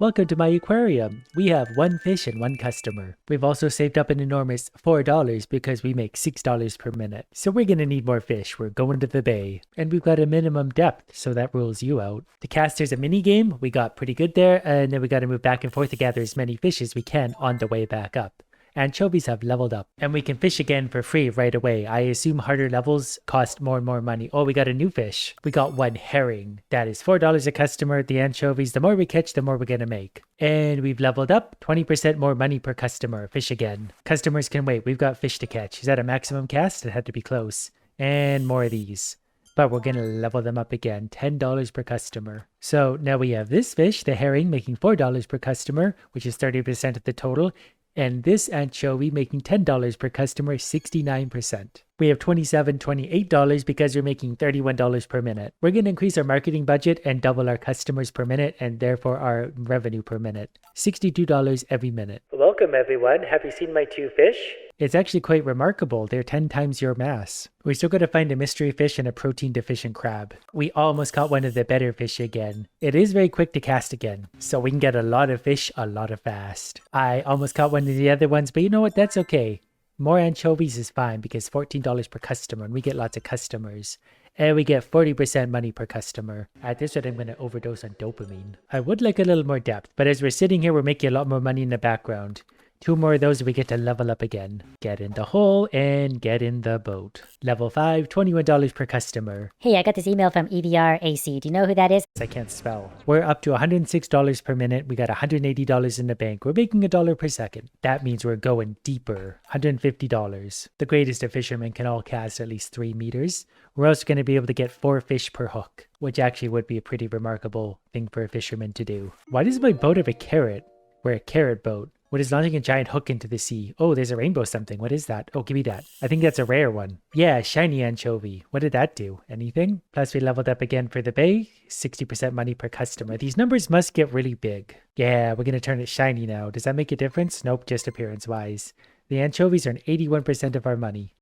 Welcome to my aquarium. We have one fish and one customer. We've also saved up an enormous $4 because we make $6 per minute. So we're gonna need more fish. We're going to the bay. And we've got a minimum depth, so that rules you out. The caster's a mini game. We got pretty good there, and then we gotta move back and forth to gather as many fish as we can on the way back up. Anchovies have leveled up, and we can fish again for free right away. I assume harder levels cost more and more money. Oh, we got a new fish. We got one herring. That is $4 a customer. The anchovies, the more we catch, the more we're gonna make. And we've leveled up, 20% more money per customer. Fish again. Customers can wait. We've got fish to catch. Is that a maximum cast? It had to be close. And more of these. But we're gonna level them up again, $10 per customer. So now we have this fish, the herring, making $4 per customer, which is 30% of the total. And this anchovy making $10 per customer, 69%. We have $27, $28 because we're making $31 per minute. We're going to increase our marketing budget and double our customers per minute and therefore our revenue per minute. $62 every minute. Welcome everyone. Have you seen my two fish? It's actually quite remarkable. They're 10 times your mass. We still got to find a mystery fish and a protein deficient crab. We almost caught one of the better fish again. It is very quick to cast again, so we can get a lot of fish a lot of fast. I almost caught one of the other ones, but you know what? That's okay. More anchovies is fine because $14 per customer and we get lots of customers. And we get 40% money per customer. At this rate, I'm going to overdose on dopamine. I would like a little more depth, but as we're sitting here, we're making a lot more money in the background. 2 more of those and we get to level up again. Get in the hole and get in the boat. Level 5, $21 per customer. Hey, I got this email from EVRAC. Do you know who that is? I can't spell. We're up to $106 per minute. We got $180 in the bank. We're making $1 per second. That means we're going deeper. $150. The greatest of fishermen can all cast at least 3 meters. We're also going to be able to get 4 fish per hook, which actually would be a pretty remarkable thing for a fisherman to do. Why does my boat have a carrot? We're a carrot boat. What is launching a giant hook into the sea? Oh, there's a rainbow something. What is that? Oh, give me that. I think that's a rare one. Yeah, shiny anchovy. What did that do? Anything? Plus we leveled up again for the bay. 60% money per customer. These numbers must get really big. Yeah, we're going to turn it shiny now. Does that make a difference? Nope, just appearance-wise. The anchovies earn 81% of our money.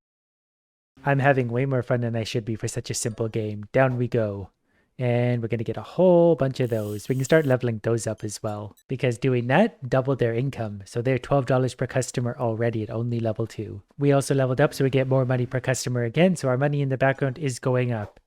I'm having way more fun than I should be for such a simple game. Down we go. And we're going to get a whole bunch of those. We can start leveling those up as well. Because doing that doubled their income. So they're $12 per customer already at only level 2. We also leveled up so we get more money per customer again. So our money in the background is going up.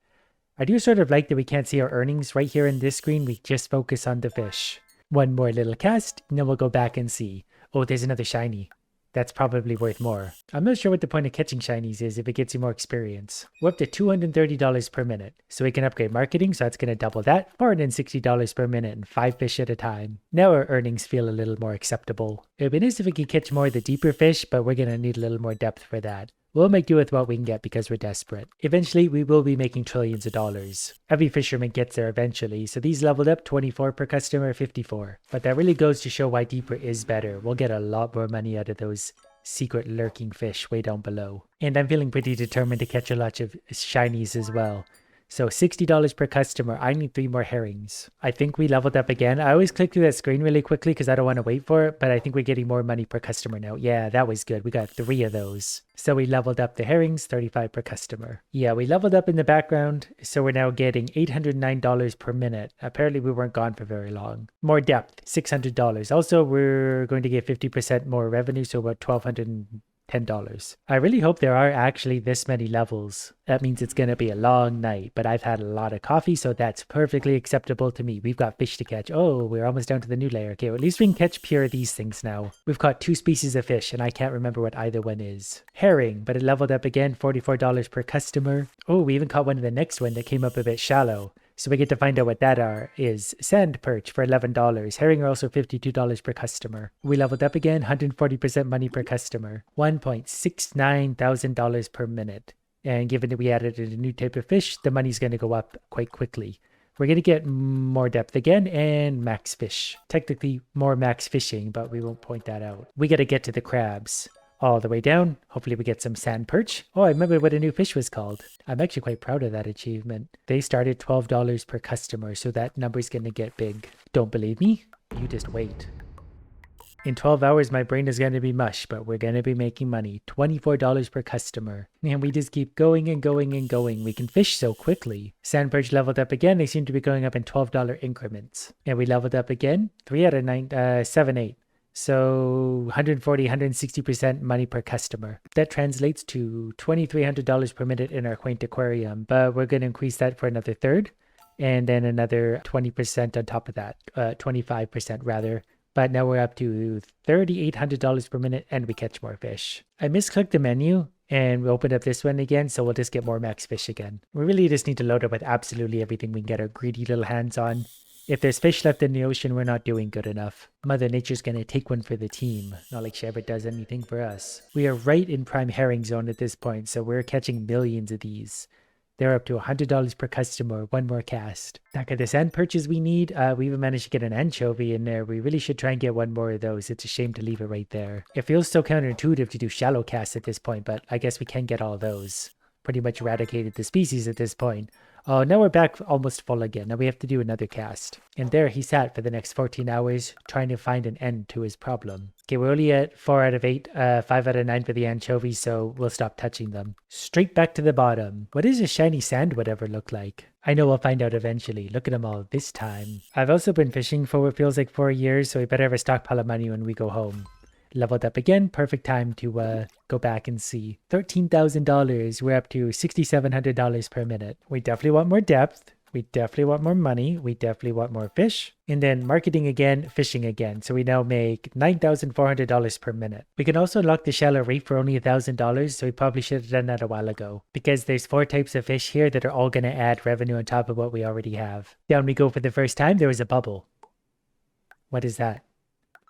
I do sort of like that we can't see our earnings right here in this screen. We just focus on the fish. One more little cast and then we'll go back and see. Oh, there's another shiny. That's probably worth more. I'm not sure what the point of catching shinies is if it gets you more experience. We're up to $230 per minute. So we can upgrade marketing, so that's going to double that. $460 per minute and 5 fish at a time. Now our earnings feel a little more acceptable. It would be nice if we could catch more of the deeper fish, but we're going to need a little more depth for that. We'll make do with what we can get because we're desperate. Eventually, we will be making trillions of dollars. Every fisherman gets there eventually, so these leveled up 24 per customer, 54. But that really goes to show why deeper is better. We'll get a lot more money out of those secret lurking fish way down below. And I'm feeling pretty determined to catch a lot of shinies as well. So $60 per customer. I need 3 more herrings. I think we leveled up again. I always click through that screen really quickly because I don't want to wait for it, but I think we're getting more money per customer now. Yeah, that was good. We got 3 of those. So we leveled up the herrings, 35 per customer. Yeah, we leveled up in the background, so we're now getting $809 per minute. Apparently we weren't gone for very long. More depth, $600. Also, we're going to get 50% more revenue, so about $1,210. I really hope there are actually this many levels. That means it's going to be a long night, but I've had a lot of coffee, so that's perfectly acceptable to me. We've got fish to catch. Oh, we're almost down to the new layer. Okay, well, at least we can catch pure of these things now. We've caught 2 species of fish, and I can't remember what either one is. Herring, but it leveled up again, $44 per customer. Oh, we even caught one of the next one that came up a bit shallow. So we get to find out what that is. Sand perch for $11. Herring are also $52 per customer. We leveled up again, 140% money per customer. $1.69 thousand per minute. And given that we added a new type of fish, the money's going to go up quite quickly. We're going to get more depth again and max fish. Technically more max fishing, but we won't point that out. We got to get to the crabs. All the way down. Hopefully we get some sand perch. Oh, I remember what a new fish was called. I'm actually quite proud of that achievement. They started $12 per customer, so that number's going to get big. Don't believe me? You just wait. In 12 hours, my brain is going to be mush, but we're going to be making money. $24 per customer. And we just keep going and going and going. We can fish so quickly. Sand perch leveled up again. They seem to be going up in $12 increments. And we leveled up again. 3 out of 9, 7, 8. So 140, 160% money per customer. That translates to $2,300 per minute in our quaint aquarium, but we're going to increase that for another third and then another 20% on top of that, 25% rather. But now we're up to $3,800 per minute and we catch more fish. I misclicked the menu and we opened up this one again, so we'll just get more max fish again. We really just need to load up with absolutely everything we can get our greedy little hands on. If there's fish left in the ocean, we're not doing good enough. Mother Nature's gonna take one for the team. Not like she ever does anything for us. We are right in prime herring zone at this point, so we're catching millions of these. They're up to $100 per customer, one more cast. Back at the sand perches we need, we even managed to get an anchovy in there. We really should try and get one more of those. It's a shame to leave it right there. It feels so counterintuitive to do shallow casts at this point, but I guess we can get all those. Pretty much eradicated the species at this point. Oh, now we're back almost full again. Now we have to do another cast. And there he sat for the next 14 hours trying to find an end to his problem. Okay, we're only at 4 out of 8, 5 out of 9 for the anchovies, so we'll stop touching them. Straight back to the bottom. What does a shiny sandwood ever look like? I know we'll find out eventually. Look at them all this time. I've also been fishing for what feels like 4 years, so we better have a stockpile of money when we go home. Leveled up again. Perfect time to go back and see. $13,000. We're up to $6,700 per minute. We definitely want more depth. We definitely want more money. We definitely want more fish. And then marketing again, fishing again. So we now make $9,400 per minute. We can also unlock the shallow reef for only $1,000. So we probably should have done that a while ago. Because there's 4 types of fish here that are all going to add revenue on top of what we already have. Down we go for the first time. There was a bubble. What is that?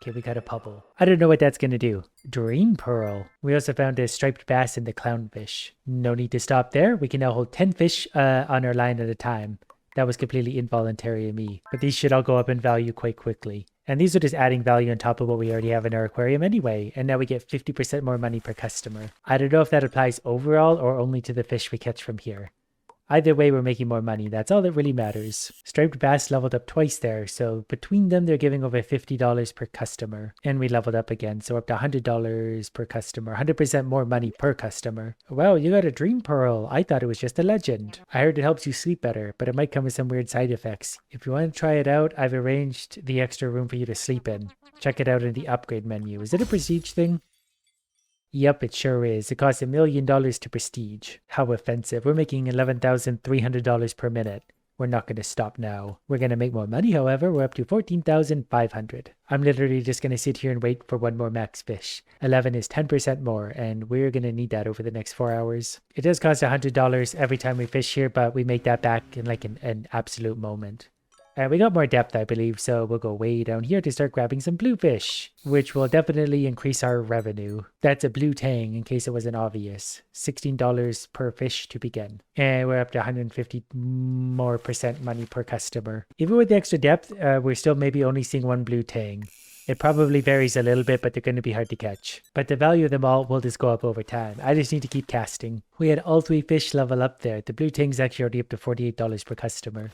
Okay, we got a bubble. I don't know what that's going to do. Dream pearl. We also found a striped bass and the clownfish. No need to stop there. We can now hold 10 fish on our line at a time. That was completely involuntary of me. But these should all go up in value quite quickly. And these are just adding value on top of what we already have in our aquarium anyway. And now we get 50% more money per customer. I don't know if that applies overall or only to the fish we catch from here. Either way, we're making more money. That's all that really matters. Striped bass leveled up twice there, so between them, they're giving over $50 per customer. And we leveled up again, so up to $100 per customer. 100% more money per customer. Wow, you got a dream pearl. I thought it was just a legend. I heard it helps you sleep better, but it might come with some weird side effects. If you want to try it out, I've arranged the extra room for you to sleep in. Check it out in the upgrade menu. Is it a prestige thing? Yep, it sure is. It costs $1 million to prestige. How offensive. We're making $11,300 per minute. We're not going to stop now. We're going to make more money, however. We're up to $14,500. I'm literally just going to sit here and wait for one more max fish. 11 is 10% more, and we're going to need that over the next 4 hours. It does cost $100 every time we fish here, but we make that back in like an absolute moment. We got more depth, I believe, so we'll go way down here to start grabbing some bluefish, which will definitely increase our revenue. That's a blue tang, in case it wasn't obvious. $16 per fish to begin. And we're up to 150 more % money per customer. Even with the extra depth, we're still maybe only seeing one blue tang. It probably varies a little bit, but they're going to be hard to catch. But the value of them all will just go up over time. I just need to keep casting. We had all 3 fish level up there. The blue tang's actually already up to $48 per customer.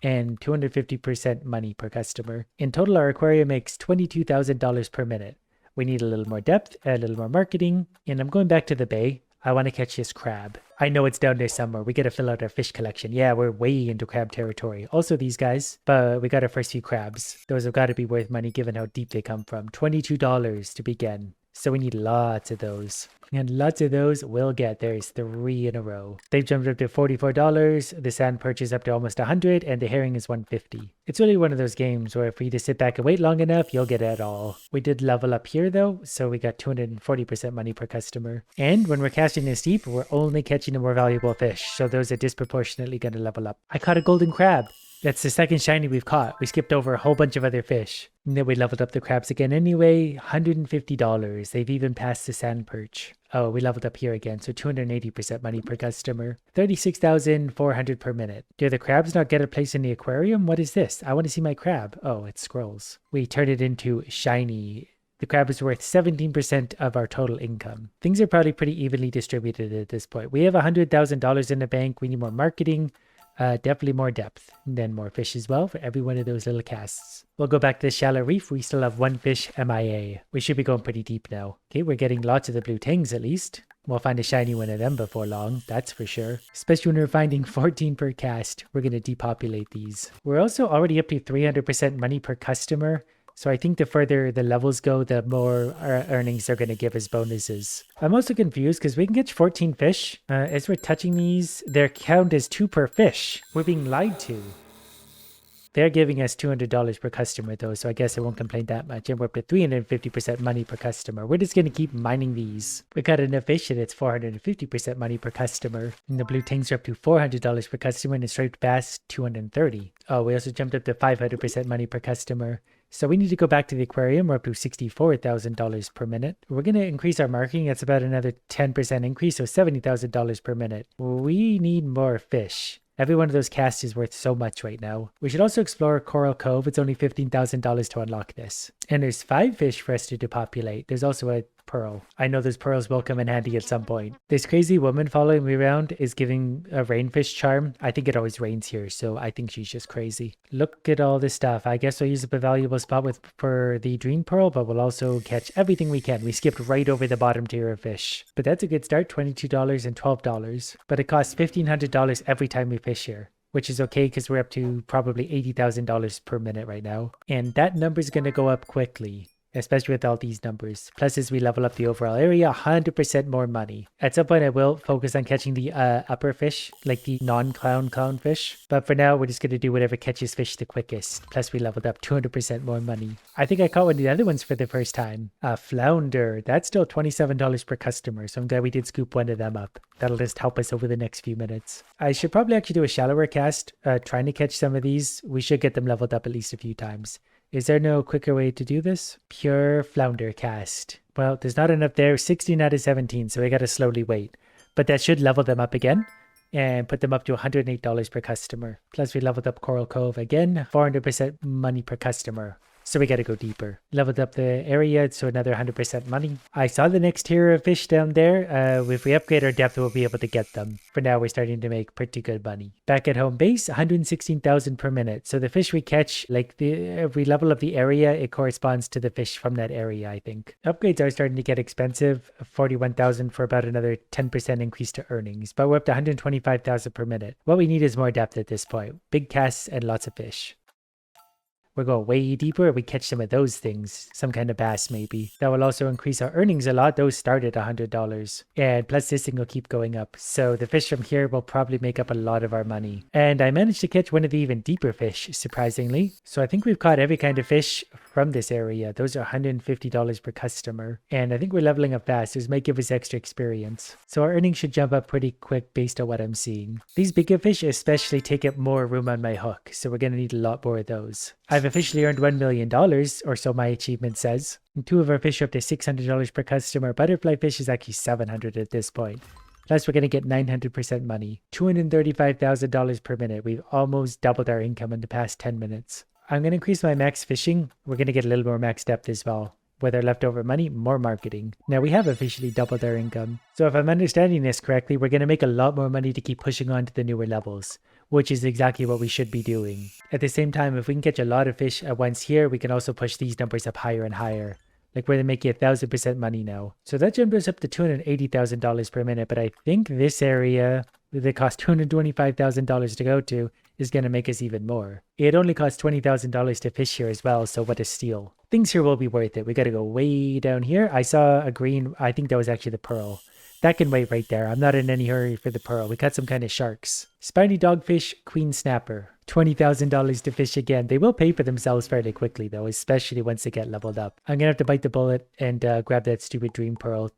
And 250% money per customer. In total, our aquarium makes $22,000 per minute. We need a little more depth, a little more marketing, and I'm going back to the bay. I want to catch this crab. I know it's down there somewhere. We got to fill out our fish collection. Yeah, we're way into crab territory. Also these guys, but we got our first few crabs. Those have got to be worth money given how deep they come from. $22 to begin. So we need lots of those. And lots of those we'll get. There's 3 in a row. They've jumped up to $44. The sand perch is up to almost $100, and the herring is $150. It's really one of those games where if we just sit back and wait long enough, you'll get it all. We did level up here though, so we got 240% money per customer. And when we're casting this deep, we're only catching the more valuable fish, so those are disproportionately going to level up. I caught a golden crab. That's the second shiny we've caught. We skipped over a whole bunch of other fish. And then we leveled up the crabs again anyway. $150. They've even passed the sand perch. Oh, we leveled up here again, so 280% money per customer. $36,400 per minute. Do the crabs not get a place in the aquarium? What is this? I want to see my crab. Oh, it scrolls. We turn it into shiny. The crab is worth 17% of our total income. Things are probably pretty evenly distributed at this point. We have $100,000 in the bank. We need more marketing. Definitely more depth, and then more fish as well for every one of those little casts. We'll go back to the shallow reef. We still have one fish MIA. We should be going pretty deep now. Okay, we're getting lots of the blue tangs at least. We'll find a shiny one of them before long, that's for sure. Especially when we're finding 14 per cast. We're going to depopulate these. We're also already up to 300% money per customer. So I think the further the levels go, the more earnings they're going to give as bonuses. I'm also confused because we can catch 14 fish. As we're touching these, their count is 2 per fish. We're being lied to. They're giving us $200 per customer though, so I guess I won't complain that much. And we're up to 350% money per customer. We're just going to keep mining these. We got enough fish and it's 450% money per customer. And the blue tangs are up to $400 per customer and the striped bass $230. Oh, we also jumped up to 500% money per customer. So we need to go back to the aquarium. We're up to $64,000 per minute. We're going to increase our marketing. That's about another 10% increase, so $70,000 per minute. We need more fish. Every one of those casts is worth so much right now. We should also explore Coral Cove. It's only $15,000 to unlock this. And there's 5 fish for us to depopulate. There's also a pearl. I know those pearls will come in handy at some point. This crazy woman following me around is giving a rainfish charm. I think it always rains here, so I think she's just crazy. Look at all this stuff. I guess we'll use up a valuable spot for the dream pearl, but we'll also catch everything we can. We skipped right over the bottom tier of fish. But that's a good start, $22 and $12. But it costs $1,500 every time we fish here, which is okay because we're up to probably $80,000 per minute right now. And that number is going to go up quickly, especially with all these numbers. Plus, as we level up the overall area, 100% more money. At some point, I will focus on catching the upper fish, like the non-clown fish. But for now, we're just going to do whatever catches fish the quickest. Plus, we leveled up 200% more money. I think I caught one of the other ones for the first time. A flounder. That's still $27 per customer, so I'm glad we did scoop one of them up. That'll just help us over the next few minutes. I should probably actually do a shallower cast, trying to catch some of these. We should get them leveled up at least a few times. Is there no quicker way to do this? Pure flounder cast. Well, there's not enough there. 16 out of 17, so we gotta slowly wait. But that should level them up again and put them up to $108 per customer. Plus we leveled up Coral Cove again, 400% money per customer. So we got to go deeper. Leveled up the area, so another 100% money. I saw the next tier of fish down there. If we upgrade our depth, we'll be able to get them. For now, we're starting to make pretty good money. Back at home base, 116,000 per minute. So the fish we catch, if we level up the area, it corresponds to the fish from that area, I think. Upgrades are starting to get expensive. 41,000 for about another 10% increase to earnings. But we're up to 125,000 per minute. What we need is more depth at this point. Big casts and lots of fish. We're going way deeper. We catch some of those things. Some kind of bass, maybe. That will also increase our earnings a lot. Those start at $100. And plus this thing will keep going up. So the fish from here will probably make up a lot of our money. And I managed to catch one of the even deeper fish, surprisingly. So I think we've caught every kind of fish from this area. Those are $150 per customer. And I think we're leveling up fast. This might give us extra experience. So our earnings should jump up pretty quick based on what I'm seeing. These bigger fish especially take up more room on my hook. So we're going to need a lot more of those. I've officially earned $1 million, or so my achievement says. And 2 of our fish are up to $600 per customer. Butterfly fish is actually $700 at this point. Plus, we're going to get 900% money. $235,000 per minute. We've almost doubled our income in the past 10 minutes. I'm going to increase my max fishing. We're going to get a little more max depth as well. With our leftover money, more marketing. Now, we have officially doubled our income. So if I'm understanding this correctly, we're going to make a lot more money to keep pushing on to the newer levels, which is exactly what we should be doing. At the same time, if we can catch a lot of fish at once here, we can also push these numbers up higher and higher. Like we're making 1,000% money now. So that jumped us up to $280,000 per minute, but I think this area that cost $225,000 to go to is going to make us even more. It only costs $20,000 to fish here as well, so what a steal. Things here will be worth it. We got to go way down here. I saw a green, I think that was actually the pearl. That can wait right there. I'm not in any hurry for the pearl. We caught some kind of sharks. Spiny dogfish, queen snapper. $20,000 to fish again. They will pay for themselves fairly quickly though, especially once they get leveled up. I'm going to have to bite the bullet and grab that stupid dream pearl.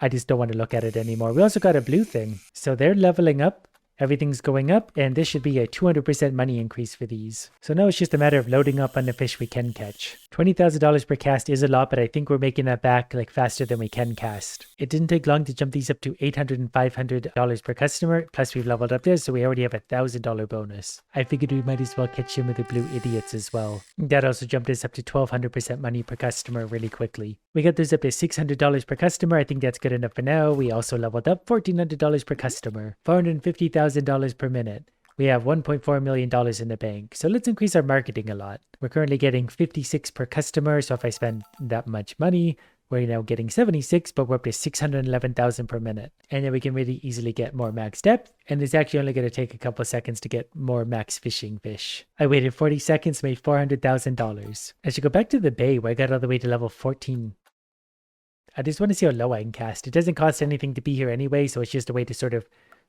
I just don't want to look at it anymore. We also got a blue thing. So they're leveling up. Everything's going up, and this should be a 200% money increase for these. So now it's just a matter of loading up on the fish we can catch. $20,000 per cast is a lot, but I think we're making that back like faster than we can cast. It didn't take long to jump these up to $800 and $500 per customer, plus we've leveled up this, so we already have a $1,000 bonus. I figured we might as well catch some of the blue idiots as well. That also jumped us up to 1,200% money per customer really quickly. We got those up to $600 per customer. I think that's good enough for now. We also leveled up $1,400 per customer. $450,000 per minute. we have $1.4 million in the bank. So let's increase our marketing a lot. We're currently getting 56 per customer. So if I spend that much money, we're now getting 76, but we're up to 611,000 per minute. And then we can really easily get more max depth. And it's actually only going to take a couple seconds to get more max fishing fish. I waited 40 seconds, made $400,000. I should go back to the bay where I got all the way to level 14. I just want to see how low I can cast. It doesn't cost anything to be here anyway, so it's just a way to sort of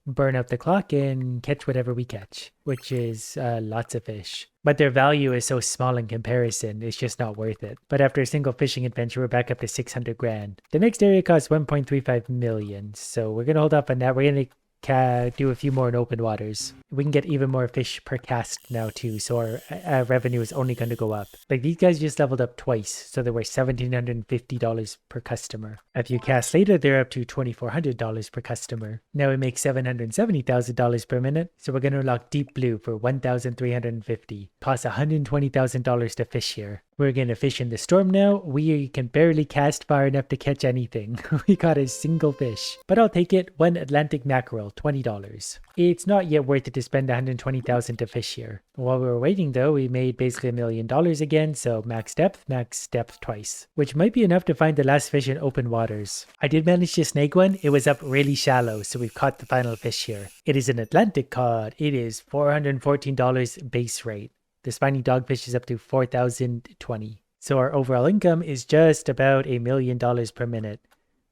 burn out the clock and catch whatever we catch, which is lots of fish. But their value is so small in comparison, it's just not worth it. But after a single fishing adventure, we're back up to 600 grand. The next area costs 1.35 million, so we're going to hold off on that. We're going to do a few more in open waters. We can get even more fish per cast now too, so our revenue is only going to go up. Like these guys just leveled up twice, so they were $1,750 per customer. A few casts later, they're up to $2,400 per customer. Now we make $770,000 per minute, so we're going to unlock Deep Blue for $1,350. Costs $120,000 to fish here. We're going to fish in the storm now. We can barely cast far enough to catch anything. We caught a single fish, but I'll take it. One Atlantic mackerel, $20. It's not yet worth it to spend $120,000 to fish here. While we were waiting though, we made basically $1 million again, so max depth twice, which might be enough to find the last fish in open waters. I did manage to snag one. It was up really shallow, so we've caught the final fish here. It is an Atlantic cod. It is $414 base rate. The spiny dogfish is up to $4,020. So our overall income is just about $1 million per minute.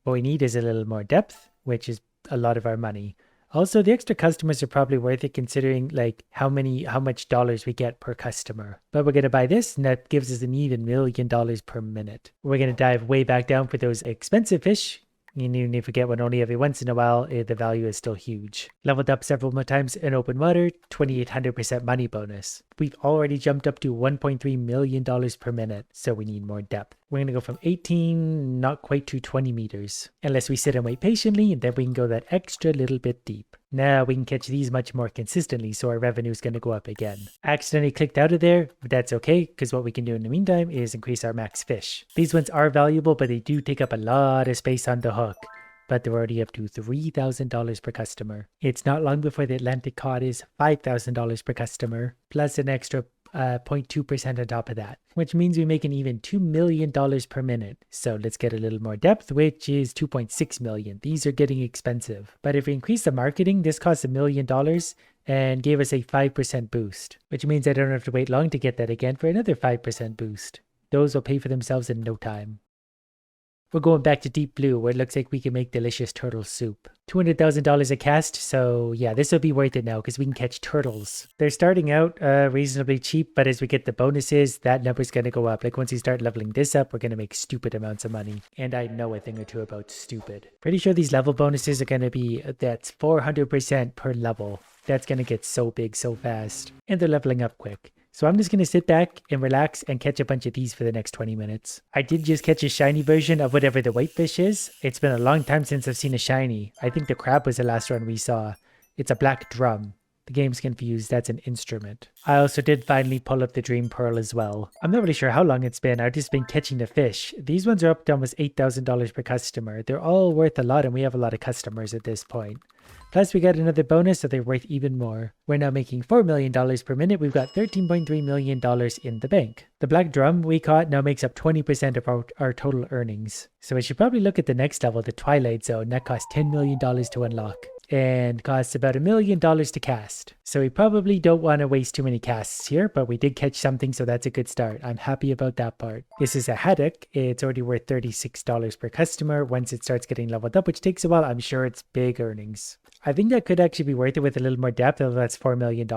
What we need is a little more depth, which is a lot of our money. Also, the extra customers are probably worth it considering like how much dollars we get per customer. But we're going to buy this and that gives us an even $1 million per minute. We're going to dive way back down for those expensive fish. And even if we get one only every once in a while, the value is still huge. Leveled up several more times in open water, 2,800% money bonus. We've already jumped up to $1.3 million per minute, so we need more depth. We're going to go from 18, not quite to 20 meters. Unless we sit and wait patiently, and then we can go that extra little bit deep. Now we can catch these much more consistently, so our revenue is going to go up again. I accidentally clicked out of there, but that's okay, because what we can do in the meantime is increase our max fish. These ones are valuable, but they do take up a lot of space on the hook. But they're already up to $3,000 per customer. It's not long before the Atlantic cod is $5,000 per customer, plus an extra 0.2% on top of that, which means we make an even $2 million per minute. So let's get a little more depth, which is 2.6 million. These are getting expensive. But if we increase the marketing, this costs $1 million and gave us a 5% boost, which means I don't have to wait long to get that again for another 5% boost. Those will pay for themselves in no time. We're going back to Deep Blue, where it looks like we can make delicious turtle soup. $200,000 a cast, so yeah, this will be worth it now because we can catch turtles. They're starting out reasonably cheap, but as we get the bonuses, that number's going to go up. Like once we start leveling this up, we're going to make stupid amounts of money. And I know a thing or two about stupid. Pretty sure these level bonuses are going to be, that's 400% per level. That's going to get so big so fast. And they're leveling up quick. So I'm just going to sit back and relax and catch a bunch of these for the next 20 minutes. I did just catch a shiny version of whatever the whitefish is. It's been a long time since I've seen a shiny. I think the crab was the last one we saw. It's a black drum. The game's confused. That's an instrument. I also did finally pull up the dream pearl as well. I'm not really sure how long it's been. I've just been catching the fish. These ones are up to almost $8,000 per customer. They're all worth a lot and we have a lot of customers at this point. Plus we got another bonus, so they're worth even more. We're now making $4 million per minute. We've got $13.3 million in the bank. The black drum we caught now makes up 20% of our total earnings. So we should probably look at the next level, the Twilight Zone. That costs $10 million to unlock and costs about $1 million to cast. So we probably don't want to waste too many casts here, but we did catch something, so that's a good start. I'm happy about that part. This is a haddock. It's already worth $36 per customer once it starts getting leveled up, which takes a while. I'm sure it's big earnings. I think that could actually be worth it with a little more depth, although that's $4 million.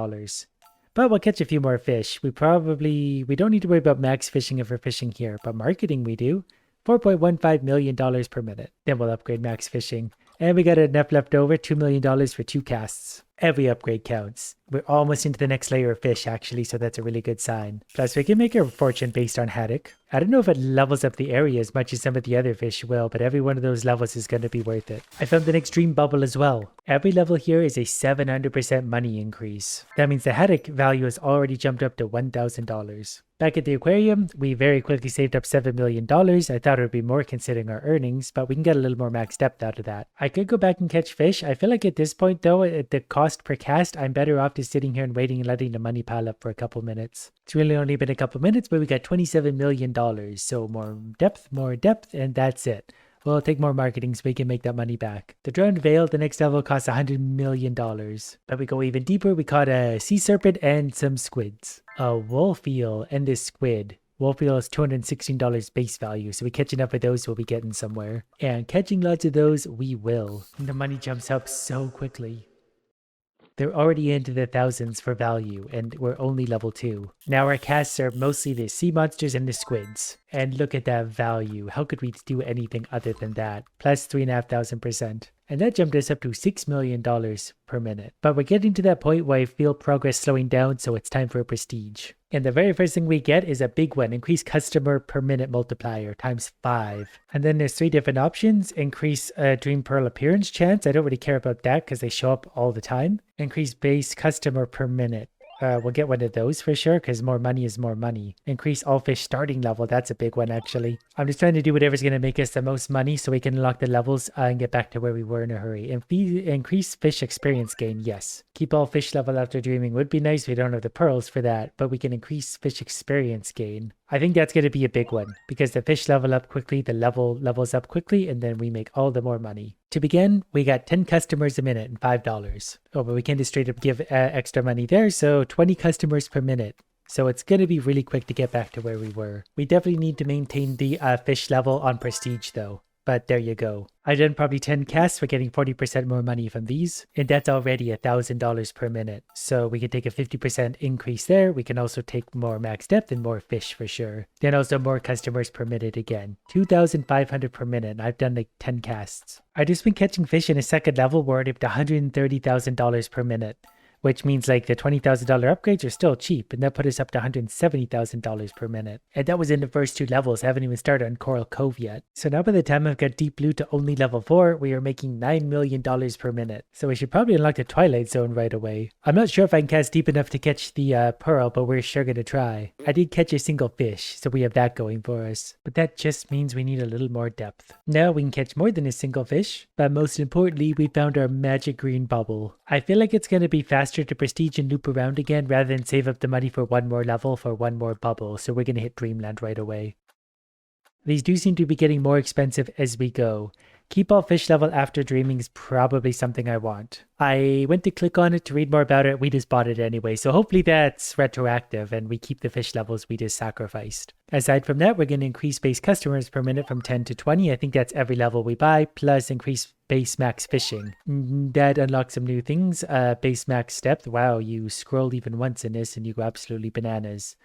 But we'll catch a few more fish. We don't need to worry about max fishing if we're fishing here, but marketing we do. $4.15 million per minute. Then we'll upgrade max fishing. And we got enough left over, $2 million for 2 casts. Every upgrade counts. We're almost into the next layer of fish actually, so that's a really good sign. Plus we can make our fortune based on haddock. I don't know if it levels up the area as much as some of the other fish will, but every one of those levels is going to be worth it. I found an extreme bubble as well. Every level here is a 700% money increase. That means the haddock value has already jumped up to $1,000. Back at the aquarium, we very quickly saved up $7 million. I thought it would be more considering our earnings, but we can get a little more max depth out of that. I could go back and catch fish. I feel like at this point though, the cost cost per cast, I'm better off just sitting here and waiting and letting the money pile up for a couple minutes. It's really only been a couple minutes, but we got $27 million. So more depth, and that's it. We'll take more marketing so we can make that money back. The drowned veil, the next level, costs $100 million. But we go even deeper. We caught a sea serpent and some squids. A wolf eel and this squid. Wolf eel is $216 base value, so we catching up with those we'll be getting somewhere. And catching lots of those, we will. And the money jumps up so quickly. They're already into the thousands for value, and we're only level 2. Now our casts are mostly the sea monsters and the squids. And look at that value. How could we do anything other than that? Plus 3,500%. And that jumped us up to $6 million per minute. But we're getting to that point where I feel progress slowing down, so it's time for a prestige. And the very first thing we get is a big one, increase customer per minute multiplier times 5. And then there's 3 different options. Increase Dream Pearl appearance chance. I don't really care about that because they show up all the time. Increase base customer per minute. We'll get one of those for sure because more money is more money. Increase all fish starting level. That's a big one actually. I'm just trying to do whatever's going to make us the most money so we can unlock the levels and get back to where we were in a hurry. And increase fish experience gain. Yes. Keep all fish level after dreaming would be nice. We don't have the pearls for that, but we can increase fish experience gain. I think that's going to be a big one because the fish level up quickly, the levels up quickly, and then we make all the more money. To begin, we got 10 customers a minute and $5. Oh, but we can just straight up give extra money there, so 20 customers per minute. So it's going to be really quick to get back to where we were. We definitely need to maintain the fish level on prestige though. But there you go. I've done probably 10 casts for getting 40% more money from these. And that's already $1,000 per minute. So we can take a 50% increase there. We can also take more max depth and more fish for sure. Then also more customers per minute again. 2,500 per minute. And I've done like 10 casts. I've just been catching fish in a second level where I'm up to $130,000 per minute. Which means like the $20,000 upgrades are still cheap, and that put us up to $170,000 per minute. And that was in the first 2 levels. I haven't even started on Coral Cove yet. So now by the time I've got Deep Blue to only level 4, we are making $9 million per minute. So we should probably unlock the Twilight Zone right away. I'm not sure if I can cast deep enough to catch the Pearl, but we're sure gonna try. I did catch a single fish, so we have that going for us. But that just means we need a little more depth. Now we can catch more than a single fish, but most importantly, we found our magic green bubble. I feel like it's gonna be faster to prestige and loop around again rather than save up the money for one more level for one more bubble, so we're going to hit Dreamland right away. These do seem to be getting more expensive as we go. Keep all fish level after dreaming is probably something I want. I went to click on it to read more about it. We just bought it anyway. So hopefully that's retroactive and we keep the fish levels we just sacrificed. Aside from that, we're going to increase base customers per minute from 10 to 20. I think that's every level we buy, plus increase base max fishing. That unlocks some new things. Base max depth. Wow, you scroll even once in this and you go absolutely bananas.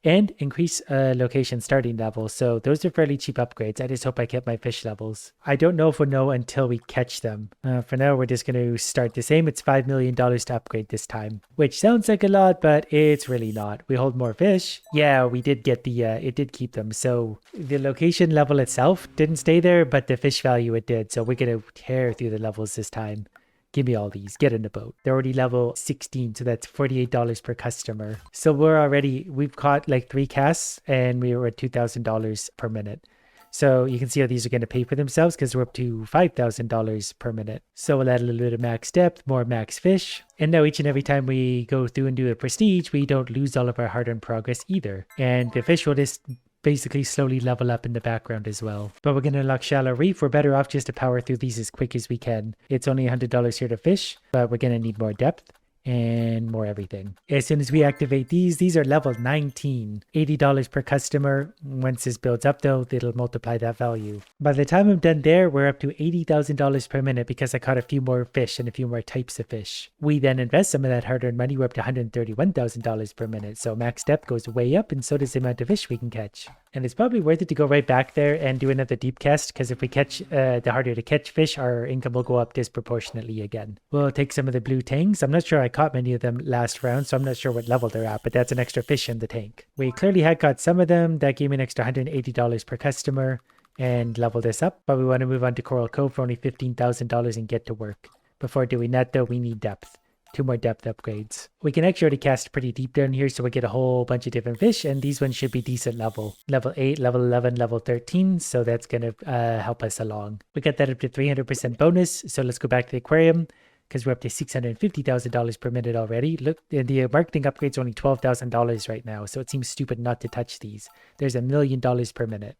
And increase location starting level. So those are fairly cheap upgrades. I just hope I kept my fish levels. I don't know if we'll know until we catch them. For now, we're just going to start the same. It's $5 million to upgrade this time. Which sounds like a lot, but it's really not. We hold more fish. Yeah, we did get the, it did keep them. So the location level itself didn't stay there, but the fish value it did. So we're going to tear through the levels this time. Give me all these. Get in the boat. They're already level 16, so that's $48 per customer. So we've caught like 3 casts and we were at $2,000 per minute. So you can see how these are going to pay for themselves because we're up to $5,000 per minute. So we'll add a little bit of max depth, more max fish. And now each and every time we go through and do a prestige, we don't lose all of our hard-earned progress either. And the fish will just basically slowly level up in the background as well. But we're going to unlock Shallow Reef. We're better off just to power through these as quick as we can. It's only $100 here to fish, but we're going to need more depth and more everything. As soon as we activate these are level 19. $80 per customer. Once this builds up though, it'll multiply that value. By the time I'm done there, we're up to $80,000 per minute because I caught a few more fish and a few more types of fish. We then invest some of that hard-earned money. We're up to $131,000 per minute. So max depth goes way up and so does the amount of fish we can catch. And it's probably worth it to go right back there and do another deep cast because if we catch the harder to catch fish, our income will go up disproportionately again. We'll take some of the blue tanks. I'm not sure I caught many of them last round, so I'm not sure what level they're at, but that's an extra fish in the tank. We clearly had caught some of them. That gave me an extra $180 per customer and level this up, but we want to move on to Coral Cove for only $15,000 and get to work. Before doing that though, we need depth. 2 more depth upgrades. We can actually already cast pretty deep down here, so we get a whole bunch of different fish, and these ones should be decent level. Level 8, level 11, level 13, so that's going to help us along. We got that up to 300% bonus, so let's go back to the aquarium. because we're up to $650,000 per minute already. Look, the marketing upgrade's only $12,000 right now, so it seems stupid not to touch these. There's $1 million per minute.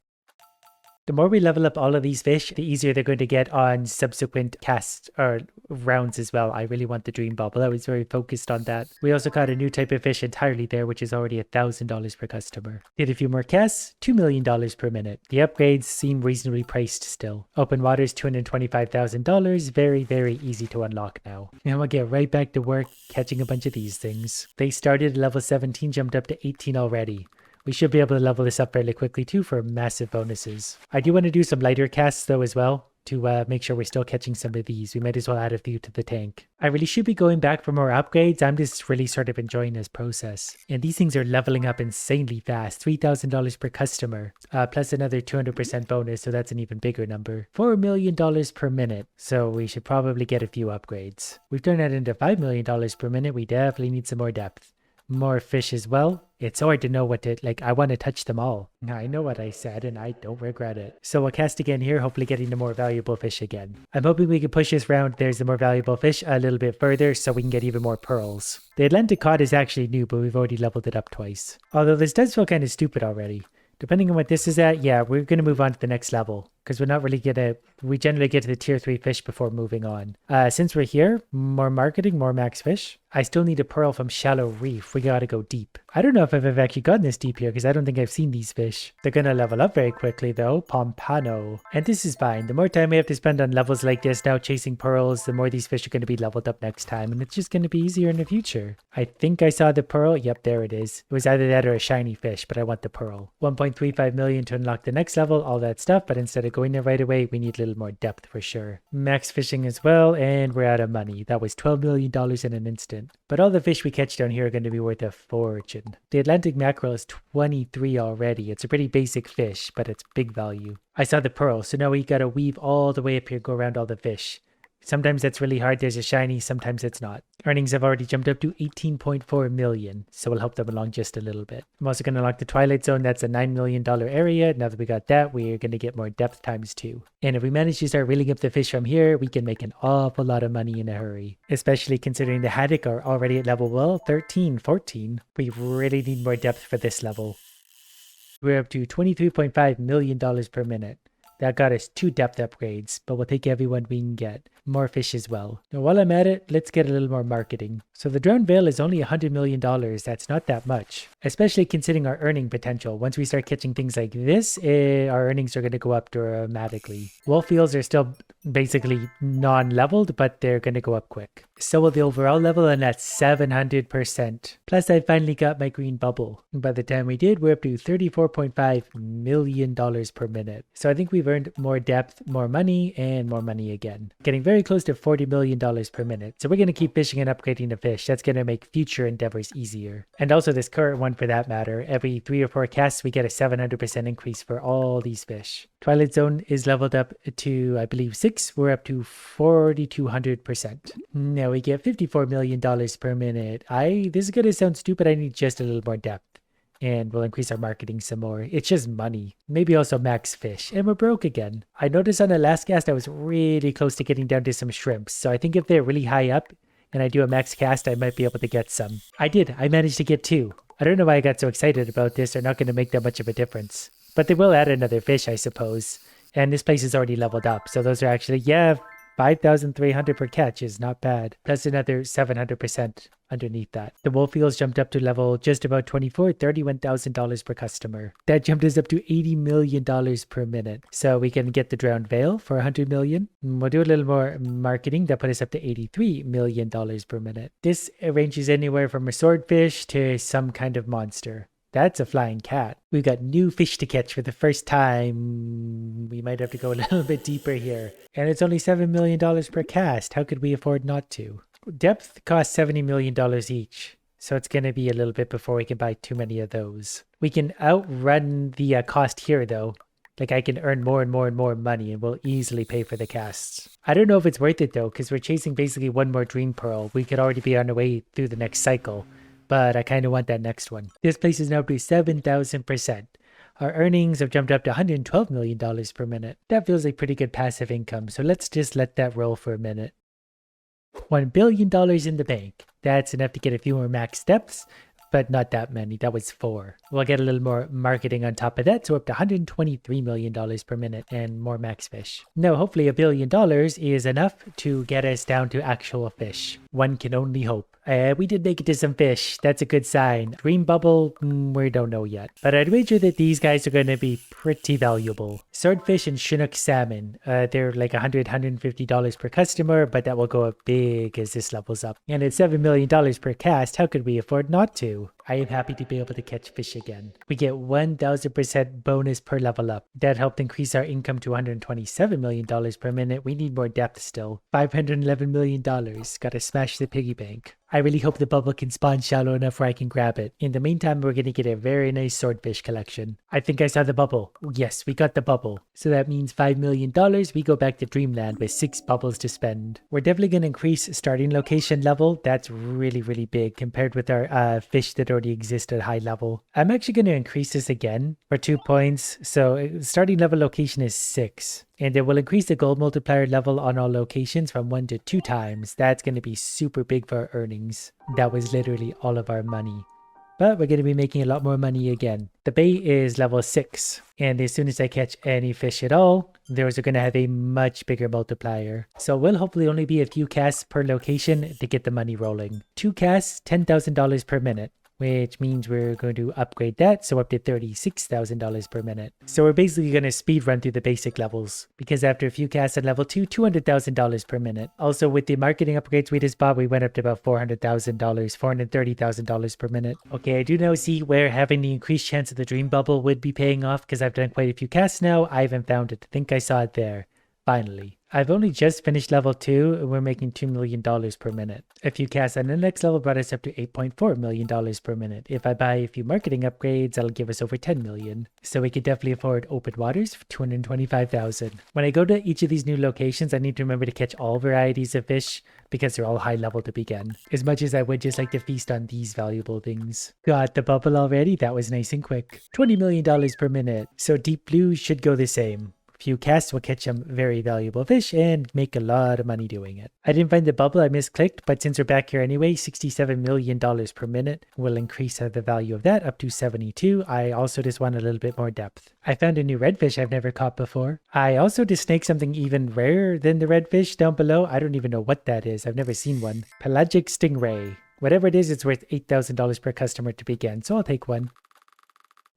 The more we level up all of these fish, the easier they're going to get on subsequent casts or rounds as well. I really want the dream bubble. I was very focused on that. We also got a new type of fish entirely there, which is already $1,000 per customer. Did a few more casts, $2 million per minute. The upgrades seem reasonably priced still. Open water's $225,000. Very, very easy to unlock now. And we'll get right back to work catching a bunch of these things. They started at level 17, jumped up to 18 already. We should be able to level this up fairly quickly too for massive bonuses. I do want to do some lighter casts though as well to make sure we're still catching some of these. We might as well add a few to the tank. I really should be going back for more upgrades. I'm just really sort of enjoying this process. And these things are leveling up insanely fast. $3,000 per customer, plus another 200% bonus. So that's an even bigger number. $4 million per minute. So we should probably get a few upgrades. We've turned that into $5 million per minute. We definitely need some more depth. More fish as well. It's hard to know what to, I want to touch them all. I know what I said and I don't regret it. So we'll cast again here, hopefully getting the more valuable fish again. I'm hoping we can push this round, there's the more valuable fish, a little bit further so we can get even more pearls. The Atlantic cod is actually new, but we've already leveled it up twice. Although this does feel kind of stupid already. Depending on what this is at, yeah, we're going to move on to the next level. Because we're not really going to... We generally get to the tier 3 fish before moving on. Since we're here, more marketing, more max fish. I still need a pearl from Shallow Reef. We gotta go deep. I don't know if I've ever actually gotten this deep here because I don't think I've seen these fish. They're gonna level up very quickly though. Pompano. And this is fine. The more time we have to spend on levels like this now chasing pearls, the more these fish are going to be leveled up next time. And it's just going to be easier in the future. I think I saw the pearl. Yep, there it is. It was either that or a shiny fish, but I want the pearl. 1.35 million to unlock the next level, all that stuff. But instead of going there right away, we need a little more depth for sure. Max fishing as well. And we're out of money. That was $12 million in an instant. But all the fish we catch down here are going to be worth a fortune. The Atlantic mackerel is 23 already. It's a pretty basic fish, but it's big value. I saw the pearl, so now we got to weave all the way up here, go around all the fish. Sometimes that's really hard. There's a shiny, sometimes it's not. Earnings have already jumped up to 18.4 million, so we'll help them along just a little bit. I'm also going to unlock the Twilight Zone. That's a $9 million area. Now that we got that, we're going to get more depth times 2. And if we manage to start reeling up the fish from here, we can make an awful lot of money in a hurry. Especially considering the haddock are already at level, 13, 14. We really need more depth for this level. We're up to $23.5 million per minute. That got us 2 depth upgrades, but we'll take everyone we can get. More fish as well. Now while I'm at it, let's get a little more marketing. So the drowned whale is only $100 million. That's not that much. Especially considering our earning potential. Once we start catching things like this, our earnings are going to go up dramatically. Wolf eels are still basically non-leveled, but they're going to go up quick. So will the overall level, and that's 700%. Plus I finally got my green bubble. And by the time we did, we're up to $34.5 million per minute. So I think we've earned more depth, more money, and more money again. Getting very close to $40 million per minute. So we're going to keep fishing and upgrading the fish. That's going to make future endeavors easier. And also this current one for that matter. Every 3 or 4 casts, we get a 700% increase for all these fish. Twilight Zone is leveled up to, I believe, 6. We're up to 4,200%. Now we get $54 million per minute. This is going to sound stupid. I need just a little more depth. And we'll increase our marketing some more. It's just money. Maybe also max fish. And we're broke again. I noticed on the last cast I was really close to getting down to some shrimps. So I think if they're really high up and I do a max cast, I might be able to get some. I did. I managed to get 2. I don't know why I got so excited about this. They're not going to make that much of a difference. But they will add another fish, I suppose. And this place is already leveled up. So those are actually, 5,300 per catch is not bad. Plus another 700% underneath that. The wolf eels jumped up to level just about 24, $31,000 per customer. That jumped us up to $80 million per minute. So we can get the drowned whale for $100 million. We'll do a little more marketing. That put us up to $83 million per minute. This ranges anywhere from a swordfish to some kind of monster. That's a flying cat. We've got new fish to catch for the first time. We might have to go a little bit deeper here. And it's only $7 million per cast. How could we afford not to? Depth costs $70 million each. So it's going to be a little bit before we can buy too many of those. We can outrun the cost here though. I can earn more and more and more money and we'll easily pay for the casts. I don't know if it's worth it though, because we're chasing basically one more dream pearl. We could already be on our way through the next cycle. But I kind of want that next one. This place is now up to 7,000%. Our earnings have jumped up to $112 million per minute. That feels like pretty good passive income, so let's just let that roll for a minute. $1 billion in the bank. That's enough to get a few more max depths, but not that many. That was 4. We'll get a little more marketing on top of that, so up to $123 million per minute and more max fish. Now, hopefully $1 billion is enough to get us down to actual fish. One can only hope. We did make it to some fish. That's a good sign. Dream bubble, we don't know yet. But I'd wager that these guys are going to be pretty valuable. Swordfish and Chinook salmon. They're like $100, $150 per customer, but that will go up big as this levels up. And at $7 million per cast, how could we afford not to? I am happy to be able to catch fish again. We get 1000% bonus per level up. That helped increase our income to $127 million per minute. We need more depth still. $511 million. Gotta smash the piggy bank. I really hope the bubble can spawn shallow enough where I can grab it. In the meantime, we're going to get a very nice swordfish collection. I think I saw the bubble. Yes, we got the bubble. So that means $5 million. We go back to Dreamland with 6 bubbles to spend. We're definitely going to increase starting location level. That's really, really big compared with our fish that already exist at high level. I'm actually going to increase this again for 2 points. So starting level location is 6. And it will increase the gold multiplier level on all locations from 1 to 2 times. That's going to be super big for our earnings. That was literally all of our money. But we're going to be making a lot more money again. The bait is level 6. And as soon as I catch any fish at all, those are going to have a much bigger multiplier. So we'll hopefully only be a few casts per location to get the money rolling. 2 casts, $10,000 per minute. Which means we're going to upgrade that, so up to $36,000 per minute. So we're basically going to speed run through the basic levels, because after a few casts on level 2, $200,000 per minute. Also, with the marketing upgrades we just bought, we went up to about $400,000, $430,000 per minute. Okay, I do now see where having the increased chance of the dream bubble would be paying off, because I've done quite a few casts now. I haven't found it. I think I saw it there. Finally. I've only just finished level 2 and we're making $2 million per minute. A few casts on the next level brought us up to $8.4 million per minute. If I buy a few marketing upgrades, that'll give us over $10 million. So we could definitely afford open waters for $225,000. When I go to each of these new locations, I need to remember to catch all varieties of fish because they're all high level to begin. As much as I would just like to feast on these valuable things. Got the bubble already? That was nice and quick. $20 million per minute. So deep blue should go the same. Few casts will catch some very valuable fish and make a lot of money doing it. I didn't find the bubble, I misclicked, but since we're back here anyway, $67 million per minute will increase the value of that up to 72. I also just want a little bit more depth. I found a new redfish I've never caught before. I also just snaked something even rarer than the redfish down below. I don't even know what that is. I've never seen one. Pelagic stingray. Whatever it is, it's worth $8,000 per customer to begin, so I'll take one.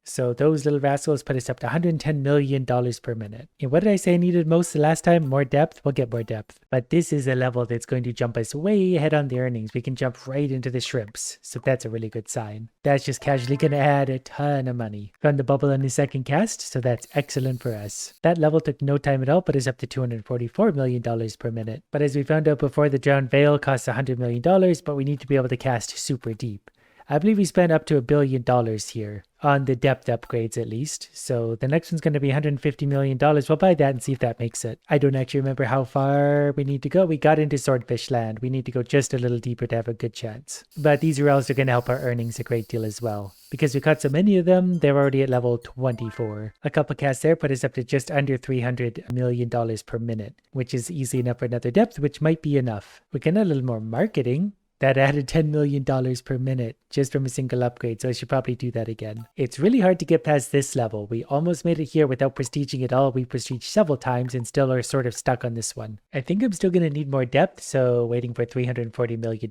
So those little rascals put us up to $110 million per minute. And what did I say I needed most the last time? More depth? We'll get more depth. But this is a level that's going to jump us way ahead on the earnings. We can jump right into the shrimps. So that's a really good sign. That's just casually going to add a ton of money. Found the bubble on the second cast, so that's excellent for us. That level took no time at all, but is up to $244 million per minute. But as we found out before, the drowned veil costs $100 million, but we need to be able to cast super deep. I believe we spent up to $1 billion here on the depth upgrades at least. So the next one's going to be $150 million. We'll buy that and see if that makes it. I don't actually remember how far we need to go. We got into Swordfish Land. We need to go just a little deeper to have a good chance. But these rails are going to help our earnings a great deal as well. Because we caught so many of them, they're already at level 24. A couple casts there put us up to just under $300 million per minute, which is easy enough for another depth, which might be enough. We can add a little more marketing. That added $10 million per minute just from a single upgrade, so I should probably do that again. It's really hard to get past this level. We almost made it here without prestiging at all. We prestiged several times and still are sort of stuck on this one. I think I'm still going to need more depth, so waiting for $340 million.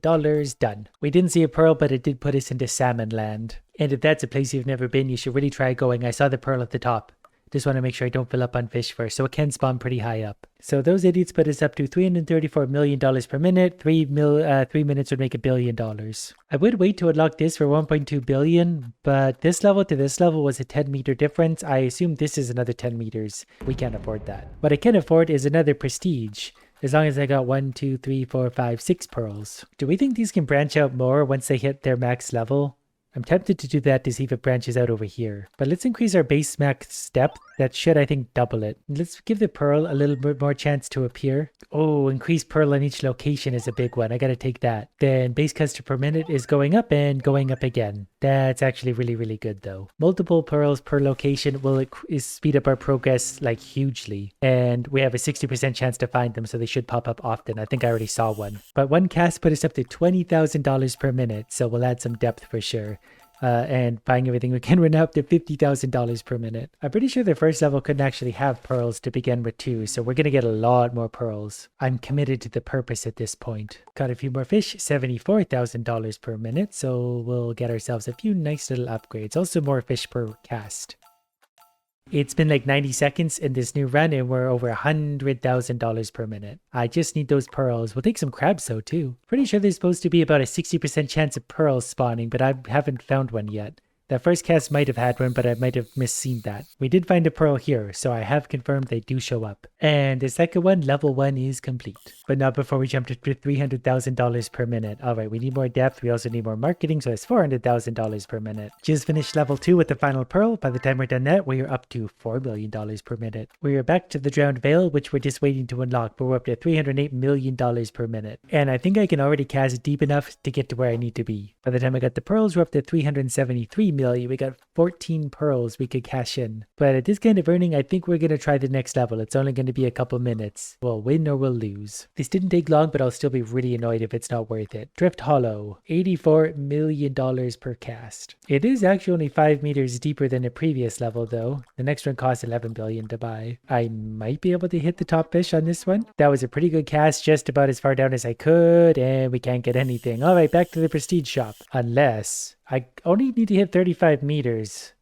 Done. We didn't see a pearl, but it did put us into Salmon Land. And if that's a place you've never been, you should really try going. I saw the pearl at the top. Just want to make sure I don't fill up on fish first, so it can spawn pretty high up. So those idiots put us up to $334 million per minute. 3 minutes would make $1 billion. I would wait to unlock this for $1.2 billion, but this level to this level was a 10-meter difference. I assume this is another 10 meters. We can't afford that. What I can afford is another prestige. As long as I got 1, 2, 3, 4, 5, 6 pearls. Do we think these can branch out more once they hit their max level? I'm tempted to do that to see if it branches out over here. But let's increase our base max depth. That should, I think, double it. Let's give the pearl a little bit more chance to appear. Oh, increased pearl on each location is a big one. I gotta take that. Then base customer per minute is going up and going up again. That's actually really, really good though. Multiple pearls per location will speed up our progress like hugely. And we have a 60% chance to find them, so they should pop up often. I think I already saw one. But one cast put us up to $20,000 per minute, so we'll add some depth for sure. And buying everything we can, we're now up to $50,000 per minute. I'm pretty sure the first level couldn't actually have pearls to begin with too, so we're going to get a lot more pearls. I'm committed to the purpose at this point. Got a few more fish, $74,000 per minute, so we'll get ourselves a few nice little upgrades. Also more fish per cast. It's been like 90 seconds in this new run and we're over $100,000 per minute. I just need those pearls. We'll take some crabs though too. Pretty sure there's supposed to be about a 60% chance of pearls spawning, but I haven't found one yet. That first cast might have had one, but I might have misseen that. We did find a pearl here, so I have confirmed they do show up. And the second one, level 1, is complete. But not before we jump to $300,000 per minute. Alright, we need more depth. We also need more marketing, so it's $400,000 per minute. Just finished level 2 with the final pearl. By the time we're done that, we are up to $4 million per minute. We are back to the drowned veil, which we're just waiting to unlock, but we're up to $308 million per minute. And I think I can already cast deep enough to get to where I need to be. By the time I got the pearls, we're up to $373 million. We got 14 pearls we could cash in. But at this kind of earning, I think we're going to try the next level. It's only going to be a couple minutes. We'll win or we'll lose. This didn't take long, but I'll still be really annoyed if it's not worth it. Drift Hollow, $84 million per cast. It is actually only 5 meters deeper than the previous level though. The next one costs $11 billion to buy. I might be able to hit the top fish on this one. That was a pretty good cast, just about as far down as I could, and we can't get anything. Alright, back to the prestige shop. Unless I only need to hit 35 meters.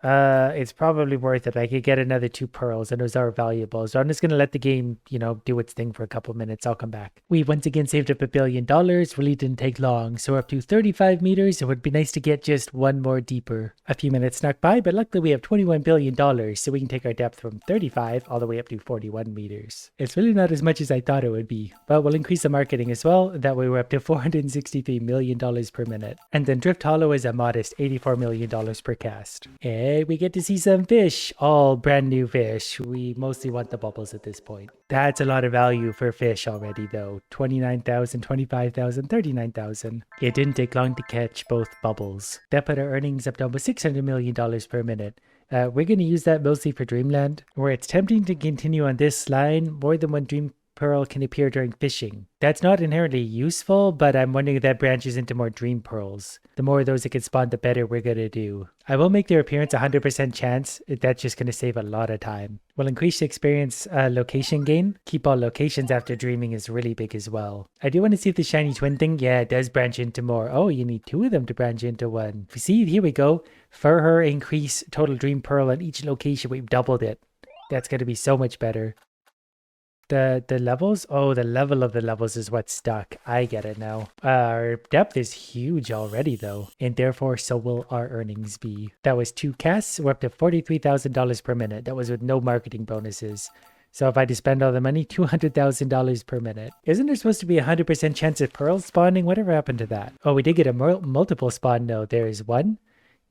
It's probably worth it. I could get another 2 pearls and those are valuable. So I'm just going to let the game, do its thing for a couple minutes. I'll come back. We once again saved up $1 billion. Really didn't take long. So we're up to 35 meters. It would be nice to get just one more deeper. A few minutes snuck by, but luckily we have $21 billion. So we can take our depth from 35 all the way up to 41 meters. It's really not as much as I thought it would be. But we'll increase the marketing as well. That way we're up to $463 million per minute. And then Drift Hollow is a modest $84 million per cast. And we get to see some fish, all brand new fish. We mostly want the bubbles at this point. That's a lot of value for fish already though. 29,000, 25,000, 39,000. It didn't take long to catch both bubbles. That put our earnings up to almost $600 million per minute. We're going to use that mostly for Dreamland, where it's tempting to continue on this line. More than one dream pearl can appear during fishing. That's not inherently useful, but I'm wondering if that branches into more dream pearls. The more of those it can spawn, the better we're going to do. I will make their appearance 100% chance. That's just going to save a lot of time. We'll increase the experience location gain. Keep all locations after dreaming is really big as well. I do want to see if the shiny twin thing, yeah, it does branch into more. Oh, you need 2 of them to branch into one. See, here we go. For her increase total dream pearl on each location, we've doubled it. That's going to be so much better. The levels? Oh, the level of the levels is what's stuck. I get it now. Our depth is huge already though, and therefore so will our earnings be. That was 2 casts. We're up to $43,000 per minute. That was with no marketing bonuses. So if I just spend all the money, $200,000 per minute. Isn't there supposed to be a 100% chance of pearls spawning? Whatever happened to that? Oh, we did get a multiple spawn though. There is one.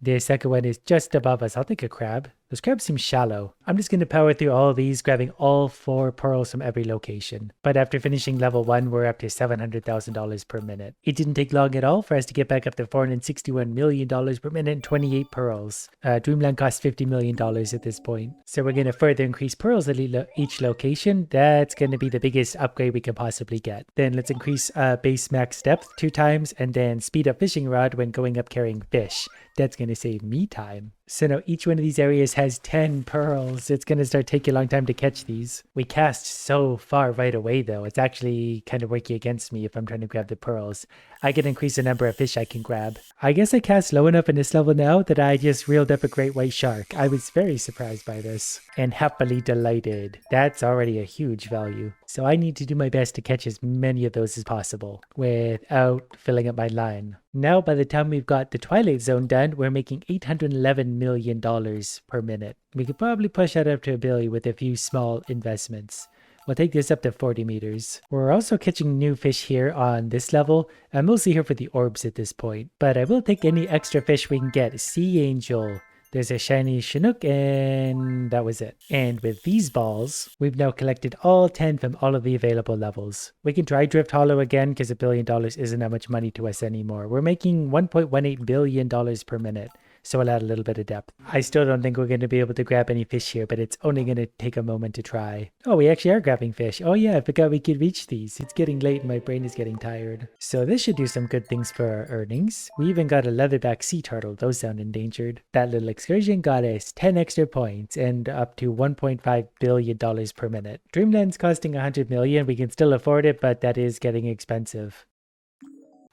The second one is just above us. I'll take a crab. Those crabs seem shallow. I'm just going to power through all of these, grabbing all 4 pearls from every location. But after finishing level 1, we're up to $700,000 per minute. It didn't take long at all for us to get back up to $461 million per minute and 28 pearls. Dreamland costs $50 million at this point. So we're going to further increase pearls at each location. That's going to be the biggest upgrade we can possibly get. Then let's increase base max depth 2 times and then speed up fishing rod when going up carrying fish. That's going to save me time. So now each one of these areas has 10 pearls. It's going to start taking a long time to catch these. We cast so far right away though. It's actually kind of working against me if I'm trying to grab the pearls. I can increase the number of fish I can grab. I guess I cast low enough in this level now that I just reeled up a great white shark. I was very surprised by this and happily delighted. That's already a huge value. So I need to do my best to catch as many of those as possible without filling up my line. Now, by the time we've got the Twilight Zone done, we're making $811 million per minute. We could probably push that up to $1 billion with a few small investments. We'll take this up to 40 meters. We're also catching new fish here on this level. I'm mostly here for the orbs at this point, but I will take any extra fish we can get. Sea Angel. There's a shiny Chinook, and that was it. And with these balls, we've now collected all 10 from all of the available levels. We can try Drift Hollow again because $1 billion isn't that much money to us anymore. We're making $1.18 billion per minute. So we'll add a little bit of depth. I still don't think we're going to be able to grab any fish here, but it's only going to take a moment to try. Oh, we actually are grabbing fish. Oh yeah, I forgot we could reach these. It's getting late and my brain is getting tired. So this should do some good things for our earnings. We even got a leatherback sea turtle. Those sound endangered. That little excursion got us 10 extra points and up to $1.5 billion per minute. Dreamland's costing $100 million. We can still afford it, but that is getting expensive.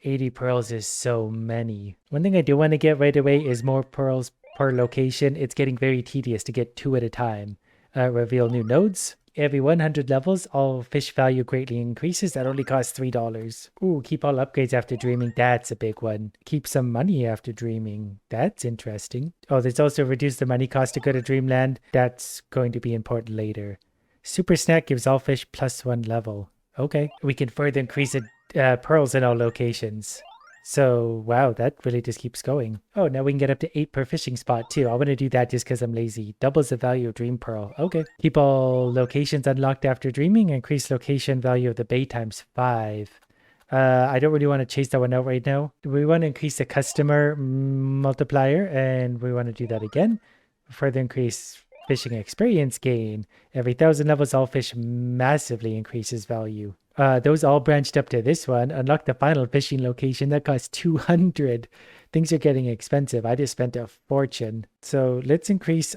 80 pearls is so many. One thing I do want to get right away is more pearls per location. It's getting very tedious to get 2 at a time. Reveal new nodes. Every 100 levels, all fish value greatly increases. That only costs $3. Ooh, keep all upgrades after dreaming. That's a big one. Keep some money after dreaming. That's interesting. Oh, there's also reduce the money cost to go to Dreamland. That's going to be important later. Super Snack gives all fish +1 level. Okay. We can further increase it. Pearls in all locations. So, wow, that really just keeps going. Oh, now we can get up to 8 per fishing spot too. I want to do that just because I'm lazy. Doubles the value of Dream Pearl. Okay. Keep all locations unlocked after dreaming. Increase location value of the bay times 5. I don't really want to chase that one out right now. We want to increase the customer multiplier, and we want to do that again. Further increase fishing experience gain. Every 1,000 levels, all fish massively increases value. Those all branched up to this one. Unlock the final fishing location. That costs 200. Things are getting expensive. I just spent a fortune. So let's increase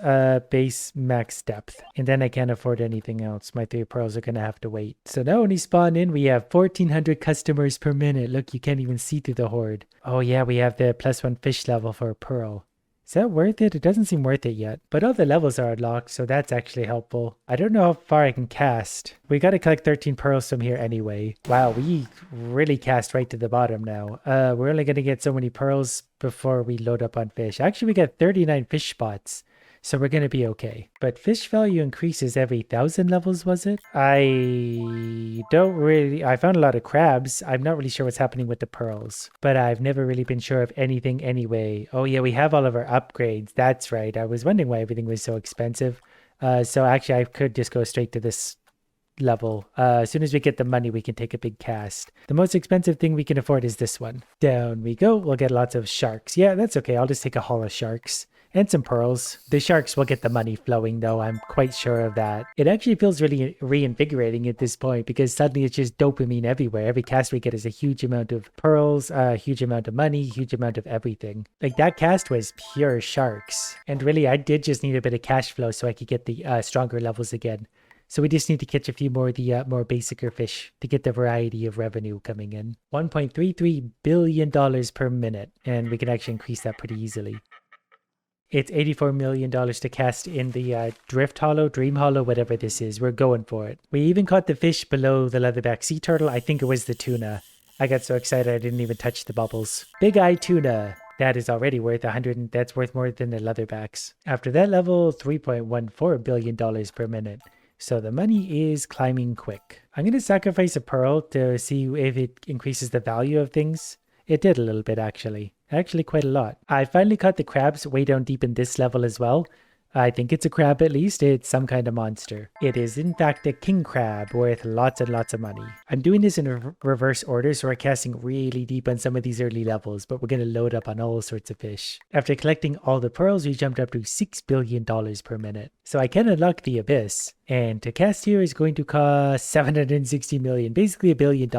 base max depth. And then I can't afford anything else. My 3 pearls are going to have to wait. So now when you spawn in, we have 1,400 customers per minute. Look, you can't even see through the horde. Oh yeah, we have the +1 fish level for a pearl. Is that worth it? It doesn't seem worth it yet. But all the levels are unlocked, so that's actually helpful. I don't know how far I can cast. We gotta collect 13 pearls from here anyway. Wow, we really cast right to the bottom now. We're only gonna get so many pearls before we load up on fish. Actually, we got 39 fish spots. So we're going to be okay. But fish value increases every 1,000 levels, was it? I found a lot of crabs. I'm not really sure what's happening with the pearls. But I've never really been sure of anything anyway. Oh yeah, we have all of our upgrades. That's right. I was wondering why everything was so expensive. So actually I could just go straight to this level. As soon as we get the money, we can take a big cast. The most expensive thing we can afford is this one. Down we go. We'll get lots of sharks. Yeah, that's okay. I'll just take a haul of sharks. And some pearls. The sharks will get the money flowing though, I'm quite sure of that. It actually feels really reinvigorating at this point because suddenly it's just dopamine everywhere. Every cast we get is a huge amount of pearls, a huge amount of money, huge amount of everything. Like that cast was pure sharks. And really I did just need a bit of cash flow so I could get the stronger levels again. So we just need to catch a few more of the more basicer fish to get the variety of revenue coming in. $1.33 billion per minute. And we can actually increase that pretty easily. It's $84 million to cast in the Drift Hollow, Dream Hollow, whatever this is. We're going for it. We even caught the fish below the leatherback sea turtle. I think it was the tuna. I got so excited I didn't even touch the bubbles. Big eye tuna. That is already worth 100. That's worth more than the leatherbacks. After that level, $3.14 billion per minute. So the money is climbing quick. I'm going to sacrifice a pearl to see if it increases the value of things. It did a little bit actually. Actually quite a lot. I finally caught the crabs way down deep in this level as well. I think it's a crab at least. It's some kind of monster. It is in fact a king crab worth lots and lots of money. I'm doing this in reverse order, so we're casting really deep on some of these early levels, but we're going to load up on all sorts of fish. After collecting all the pearls, we jumped up to $6 billion per minute. So I can unlock the abyss. And to cast here is going to cost $760 million, basically $1 billion.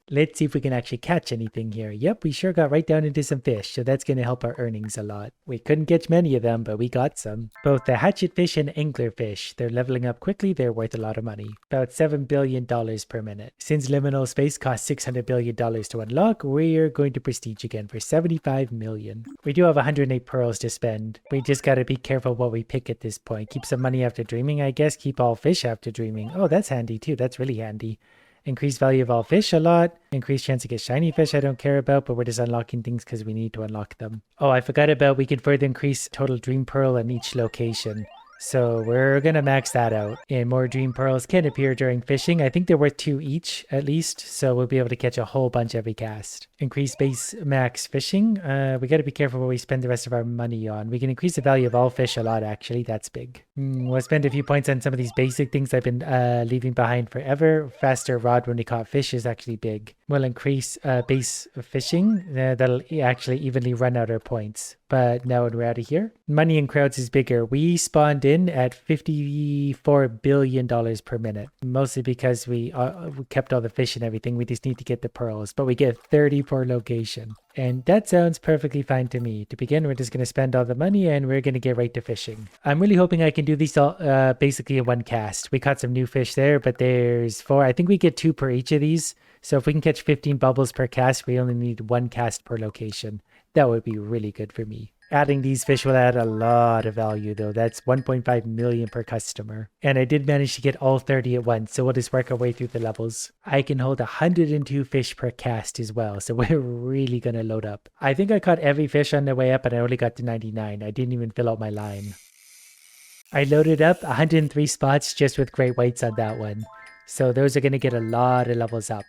Let's see if we can actually catch anything here. Yep, we sure got right down into some fish, so that's going to help our earnings a lot. We couldn't catch many of them, but we got some. Both the hatchet fish and angler fish, they're leveling up quickly, they're worth a lot of money. About $7 billion per minute. Since liminal space costs $600 billion to unlock, we're going to prestige again for $75 million. We do have 108 pearls to spend. We just gotta be careful what we pick at this point. Keep some money after dreaming, I guess. Keep all fish after dreaming. Oh, that's handy too. That's really handy. Increase value of all fish a lot. Increase chance to get shiny fish I don't care about, but we're just unlocking things because we need to unlock them. Oh, I forgot about we can further increase total dream pearl in each location. So we're gonna max that out. And more dream pearls can appear during fishing. I think they're worth 2 each at least. So we'll be able to catch a whole bunch every cast. Increase base max fishing. We gotta be careful what we spend the rest of our money on. We can increase the value of all fish a lot actually. That's big. We'll spend a few points on some of these basic things I've been leaving behind forever. Faster rod when we caught fish is actually big. We'll increase base fishing. That'll actually evenly run out our points. But now when we're out of here, money in crowds is bigger. We spawned in at $54 billion per minute, mostly because we kept all the fish and everything. We just need to get the pearls, but we get 30 per location. And that sounds perfectly fine to me. To begin, we're just going to spend all the money and we're going to get right to fishing. I'm really hoping I can do these all basically in one cast. We caught some new fish there, but there's 4. I think we get 2 per each of these. So if we can catch 15 bubbles per cast, we only need 1 cast per location. That would be really good for me. Adding these fish will add a lot of value though. That's 1.5 million per customer. And I did manage to get all 30 at once, so we'll just work our way through the levels. I can hold 102 fish per cast as well, so we're really gonna load up. I think I caught every fish on the way up and I only got to 99. I didn't even fill out my line. I loaded up 103 spots just with great whites on that one. So those are gonna get a lot of levels up.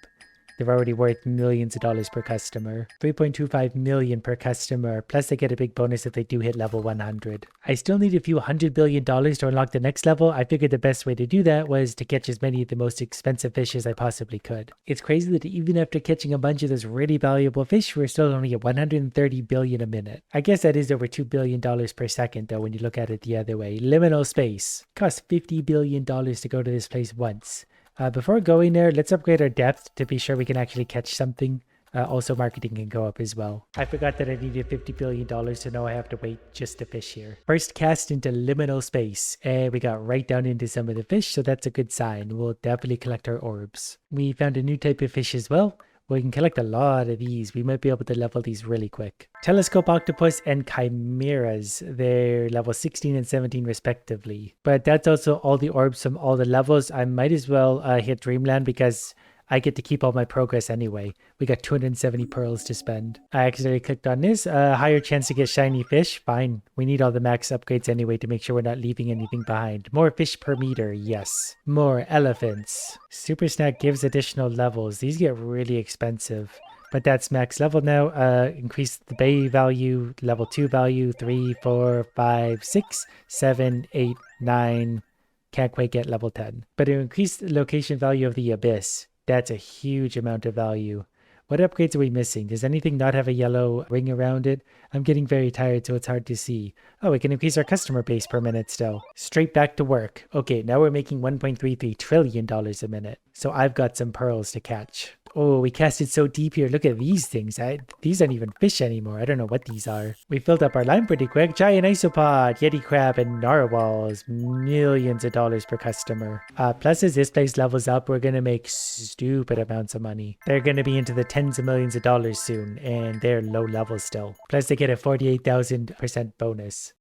They're already worth millions of dollars per customer. 3.25 million per customer, plus they get a big bonus if they do hit level 100. I still need a few $100 billion to unlock the next level. I figured the best way to do that was to catch as many of the most expensive fish as I possibly could. It's crazy that even after catching a bunch of those really valuable fish, we're still only at 130 billion a minute. I guess that is over $2 billion per second though when you look at it the other way. Liminal space. Costs $50 billion to go to this place once. Before going there, let's upgrade our depth to be sure we can actually catch something. Also, marketing can go up as well. I forgot that I needed $50 billion, so now I have to wait just to fish here. First cast into liminal space, and we got right down into some of the fish, so that's a good sign. We'll definitely collect our orbs. We found a new type of fish as well. We can collect a lot of these. We might be able to level these really quick. Telescope octopus and chimeras. They're level 16 and 17 respectively. But that's also all the orbs from all the levels. I might as well hit Dreamland because I get to keep all my progress anyway. We got 270 pearls to spend. I accidentally clicked on this. Higher chance to get shiny fish. Fine. We need all the max upgrades anyway to make sure we're not leaving anything behind. More fish per meter. Yes. More elephants. Super snack gives additional levels. These get really expensive. But that's max level now. Increase the bay value, level 2 value, 3, 4, 5, 6, 7, 8, 9. Can't quite get level 10. But it increased the location value of the abyss. That's a huge amount of value. What upgrades are we missing? Does anything not have a yellow ring around it? I'm getting very tired, so it's hard to see. Oh, we can increase our customer base per minute still. Straight back to work. Okay, now we're making $1.33 trillion a minute. So I've got some pearls to catch. Oh, we casted so deep here. Look at these things. These aren't even fish anymore. I don't know what these are. We filled up our line pretty quick. Giant isopod, yeti crab, and narwhals. Millions of dollars per customer. Plus, as this place levels up, we're going to make stupid amounts of money. They're going to be into the tens of millions of dollars soon, and they're low level still. Plus, they get a 48,000% bonus.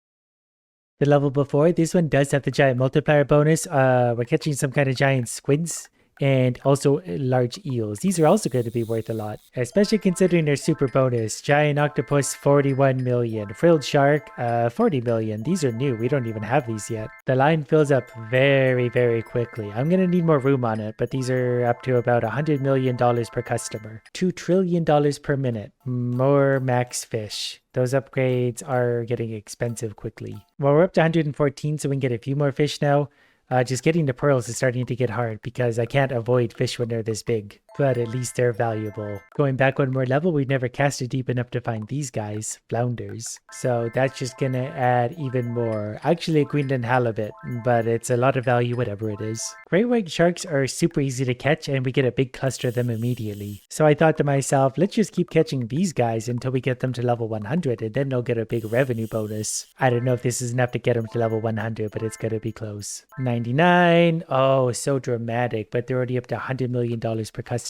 The level before, this one does have the giant multiplier bonus. We're catching some kind of giant squids. And also large eels. These are also going to be worth a lot, especially considering their super bonus. Giant octopus, 41 million. Frilled shark, 40 million. These are new. We don't even have these yet. The line fills up very, very quickly. I'm going to need more room on it, but these are up to about $100 million per customer. $2 trillion per minute. More max fish. Those upgrades are getting expensive quickly. Well, we're up to 114, so we can get a few more fish now. Just getting the pearls is starting to get hard because I can't avoid fish when they're this big. But at least they're valuable. Going back one more level, we've never casted deep enough to find these guys, flounders. So that's just gonna add even more. Actually a Greenland halibut, but it's a lot of value whatever it is. Great white sharks are super easy to catch and we get a big cluster of them immediately. So I thought to myself, let's just keep catching these guys until we get them to level 100 and then they'll get a big revenue bonus. I don't know if this is enough to get them to level 100, but it's gonna be close. 99, oh, so dramatic, but they're already up to $100 million per customer.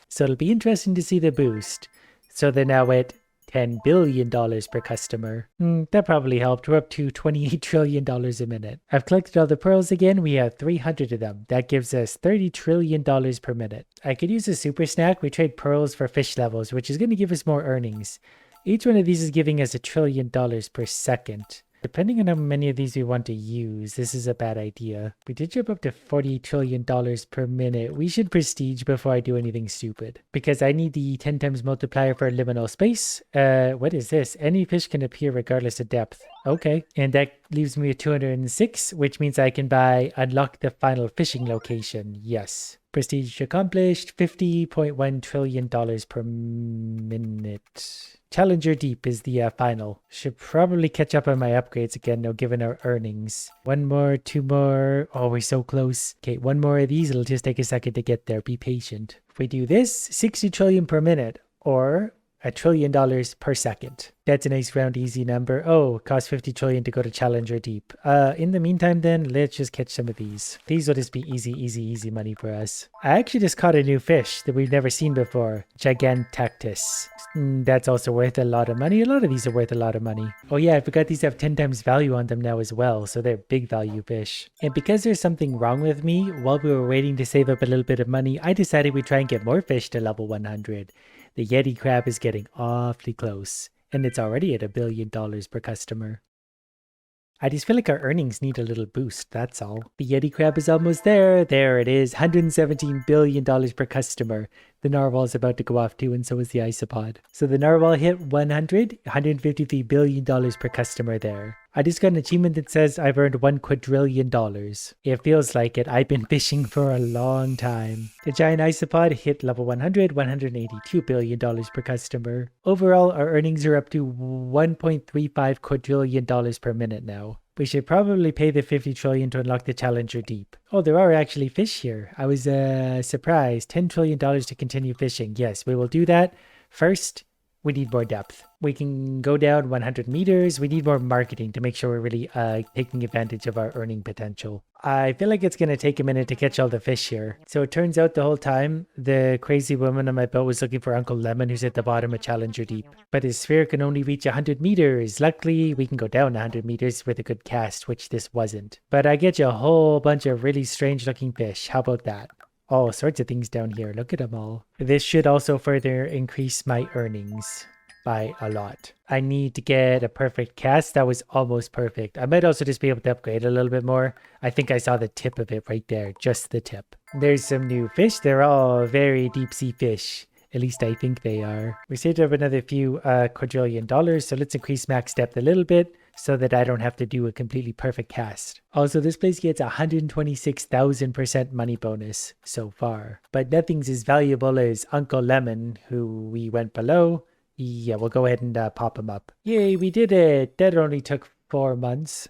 So it'll be interesting to see the boost. So they're now at $10 billion per customer. That probably helped. We're up to $28 trillion a minute. I've collected all the pearls again. We have 300 of them. That gives us $30 trillion per minute. I could use a super snack. We trade pearls for fish levels, which is going to give us more earnings. Each one of these is giving us $1 trillion per second. Depending on how many of these we want to use, this is a bad idea. We did jump up to $40 trillion per minute. We should prestige before I do anything stupid. Because I need the 10 times multiplier for liminal space. What is this? Any fish can appear regardless of depth. Okay. And that leaves me with 206, which means I can unlock the final fishing location. Yes. Prestige accomplished. $50.1 trillion per minute. Challenger Deep is the final. Should probably catch up on my upgrades again now, given our earnings. One more, two more. Oh, we're so close. Okay, one more of these. It'll just take a second to get there. Be patient. If we do this, 60 trillion per minute, or $1 trillion per second. That's a nice round easy number. Oh, it costs 50 trillion to go to Challenger Deep. In the meantime then, let's just catch some of these. These will just be easy money for us. I actually just caught a new fish that we've never seen before. Gigantactus. That's also worth a lot of money. A lot of these are worth a lot of money. Oh yeah, I forgot these have 10 times value on them now as well, so they're big value fish. And because there's something wrong with me, while we were waiting to save up a little bit of money, I decided we'd try and get more fish to level 100. The Yeti crab is getting awfully close, and it's already at $1 billion per customer. I just feel like our earnings need a little boost, that's all. The Yeti crab is almost there. There it is, $117 billion per customer. The narwhal is about to go off too, and so is the isopod. So the narwhal hit $153 billion per customer there. I just got an achievement that says I've earned $1 quadrillion. It feels like it. I've been fishing for a long time. The giant isopod hit level 100, $182 billion per customer. Overall, our earnings are up to $1.35 quadrillion per minute now. We should probably pay the 50 trillion to unlock the Challenger Deep. Oh, there are actually fish here. I was surprised. $10 trillion to continue fishing. Yes, we will do that. First, we need more depth. We can go down 100 meters. We need more marketing to make sure we're really taking advantage of our earning potential. I feel like it's going to take a minute to catch all the fish here. So it turns out the whole time, the crazy woman on my boat was looking for Uncle Lemon, who's at the bottom of Challenger Deep. But his sphere can only reach 100 meters. Luckily, we can go down 100 meters with a good cast, which this wasn't. But I get you a whole bunch of really strange looking fish. How about that? All sorts of things down here. Look at them all. This should also further increase my earnings by a lot. I need to get a perfect cast. That was almost perfect. I might also just be able to upgrade a little bit more. I think I saw the tip of it right there. Just the tip. There's some new fish. They're all very deep sea fish. At least I think they are. We saved up another few quadrillion dollars. So let's increase max depth a little bit, so that I don't have to do a completely perfect cast. Also, this place gets 126,000% money bonus so far. But nothing's as valuable as Uncle Lemon, who we went below. Yeah, we'll go ahead and pop him up. Yay, we did it! That only took 4 months.